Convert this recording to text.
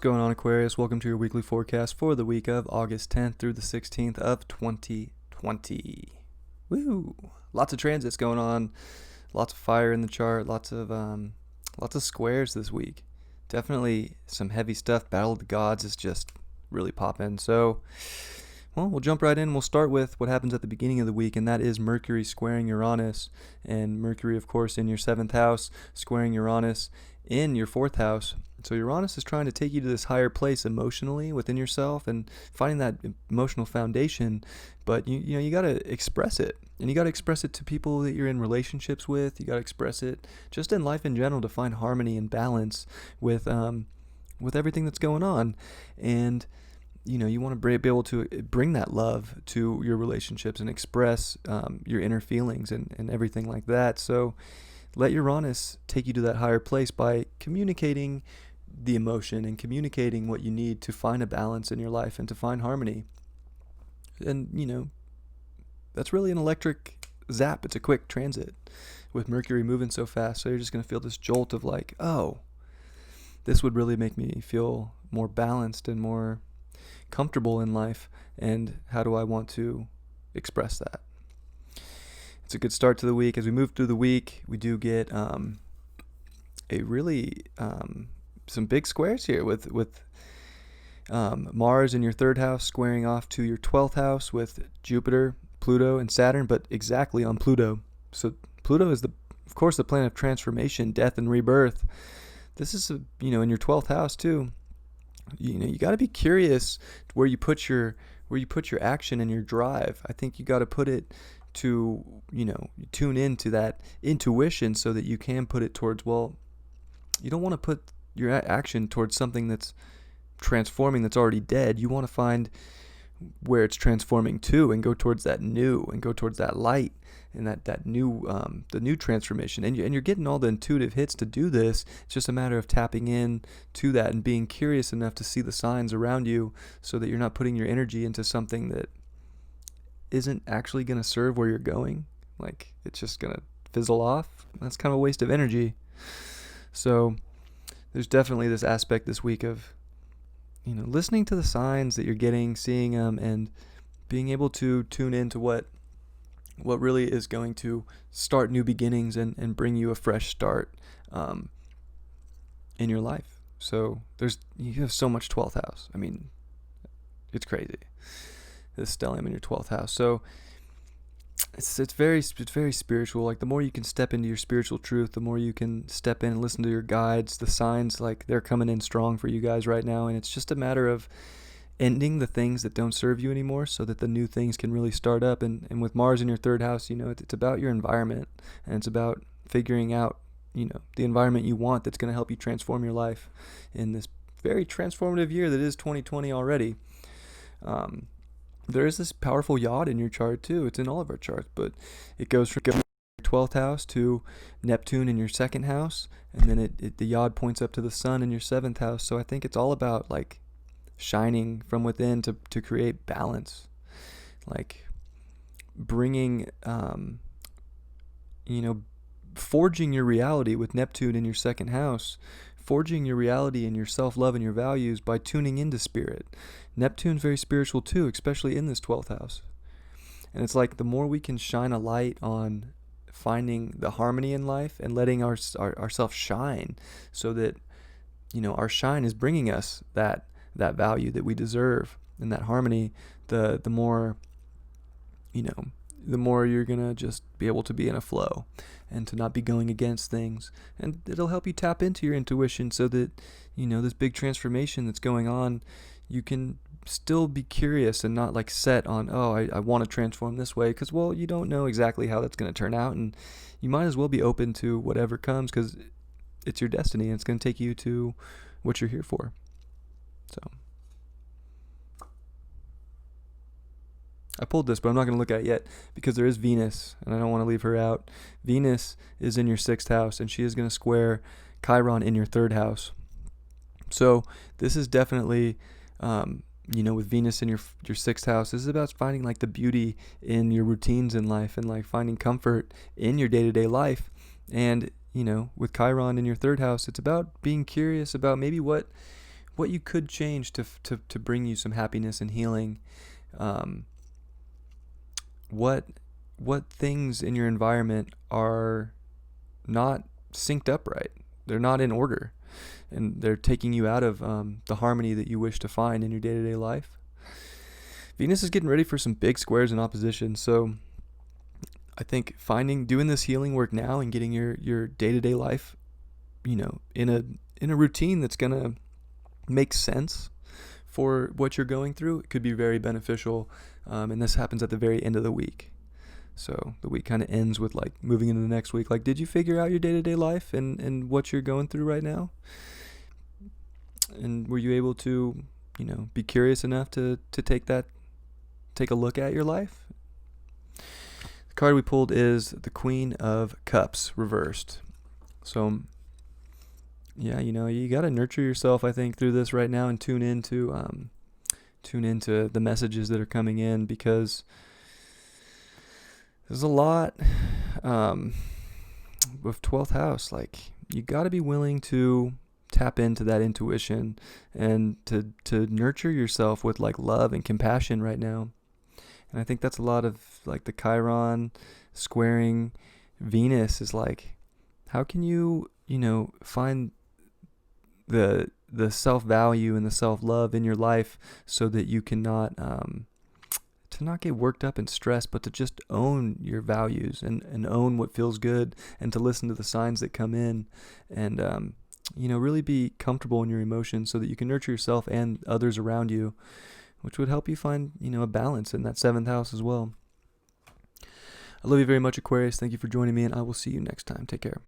going on, Aquarius? Welcome to your weekly forecast for the week of August 10th through the 16th of 2020. Woo! Lots of transits going on, lots of fire in the chart, lots of squares this week. Definitely some heavy stuff. Battle of the Gods is just really popping. So, we'll jump right in. We'll start with what happens at the beginning of the week, and that is Mercury squaring Uranus. And Mercury, of course, in your 7th house, squaring Uranus in your 4th house. So Uranus is trying to take you to this higher place emotionally within yourself and finding that emotional foundation. But you got to express it, and you got to express it to people that you're in relationships with. You got to express it just in life in general to find harmony and balance with everything that's going on. And you want to be able to bring that love to your relationships and express your inner feelings and everything like that. So let Uranus take you to that higher place by communicating the emotion and communicating what you need to find a balance in your life and to find harmony. And, that's really an electric zap. It's a quick transit with Mercury moving so fast. So you're just going to feel this jolt of like, oh, this would really make me feel more balanced and more comfortable in life. And how do I want to express that? It's a good start to the week. As we move through the week, we do get some big squares here with Mars in your 3rd house squaring off to your 12th house with Jupiter, Pluto, and Saturn, but exactly on Pluto. So Pluto is of course, the planet of transformation, death, and rebirth. This is in your 12th house too. You got to be curious where you put your action and your drive. I think you got to put it to tune into that intuition so that you can put it towards, well, you don't want to put your action towards something that's transforming that's already dead. You want to find where it's transforming to and go towards that new and go towards that light and that new the new transformation. And you're getting all the intuitive hits to do this. It's just a matter of tapping in to that and being curious enough to see the signs around you so that you're not putting your energy into something that isn't actually going to serve where you're going. Like, it's just going to fizzle off. That's kind of a waste of energy. So there's definitely this aspect this week of listening to the signs that you're getting, seeing them, and being able to tune into what really is going to start new beginnings and bring you a fresh start in your life. So you have so much 12th house. I mean, it's crazy. This stellium in your 12th house. So it's very spiritual. Like, the more you can step into your spiritual truth, the more you can step in and listen to your guides. The signs, like, they're coming in strong for you guys right now, and it's just a matter of ending the things that don't serve you anymore so that the new things can really start up. And with Mars in your 3rd house, it's about your environment, and it's about figuring out the environment you want that's going to help you transform your life in this very transformative year that is 2020 already. There is this powerful yod in your chart too. It's in all of our charts, but it goes from your 12th house to Neptune in your 2nd house, and then the yod points up to the sun in your 7th house. So I think it's all about like shining from within to create balance, like bringing forging your reality with Neptune in your 2nd house, forging your reality and your self-love and your values by tuning into spirit. Neptune's very spiritual too, especially in this 12th house. And it's like the more we can shine a light on finding the harmony in life and letting ourselves shine so that, our shine is bringing us that value that we deserve and that harmony, the more you're going to just be able to be in a flow and to not be going against things. And it'll help you tap into your intuition so that, this big transformation that's going on, you can still be curious and not like set on, I want to transform this way, because, well, you don't know exactly how that's going to turn out, and you might as well be open to whatever comes because it's your destiny and it's going to take you to what you're here for. So I pulled this, but I'm not going to look at it yet because there is Venus, and I don't want to leave her out. Venus is in your 6th house, and she is going to square Chiron in your 3rd house. So this is definitely, with Venus in your 6th house, this is about finding like the beauty in your routines in life and like finding comfort in your day-to-day life. And, with Chiron in your 3rd house, it's about being curious about maybe what what you could change to bring you some happiness and healing. Um, what things in your environment are not synced up right. They're not in order, and they're taking you out of the harmony that you wish to find in your day-to-day life. Venus is getting ready for some big squares and opposition, so I think doing this healing work now and getting your day-to-day life, in a routine that's gonna make sense for what you're going through, it could be very beneficial. And this happens at the very end of the week. So the week kind of ends with like moving into the next week. Like, did you figure out your day-to-day life and what you're going through right now? And were you able to, be curious enough to take a look at your life? The card we pulled is the Queen of Cups reversed. So yeah, you got to nurture yourself, I think, through this right now, and tune into the messages that are coming in, because there's a lot with 12th house. Like, you got to be willing to tap into that intuition and to nurture yourself with like love and compassion right now. And I think that's a lot of like the Chiron squaring Venus is like, how can you, find the self-value and the self-love in your life so that you cannot to not get worked up and stressed, but to just own your values and own what feels good, and to listen to the signs that come in, and really be comfortable in your emotions so that you can nurture yourself and others around you, which would help you find a balance in that 7th house as well. I love you very much, Aquarius. Thank you for joining me, and I will see you next time. Take care.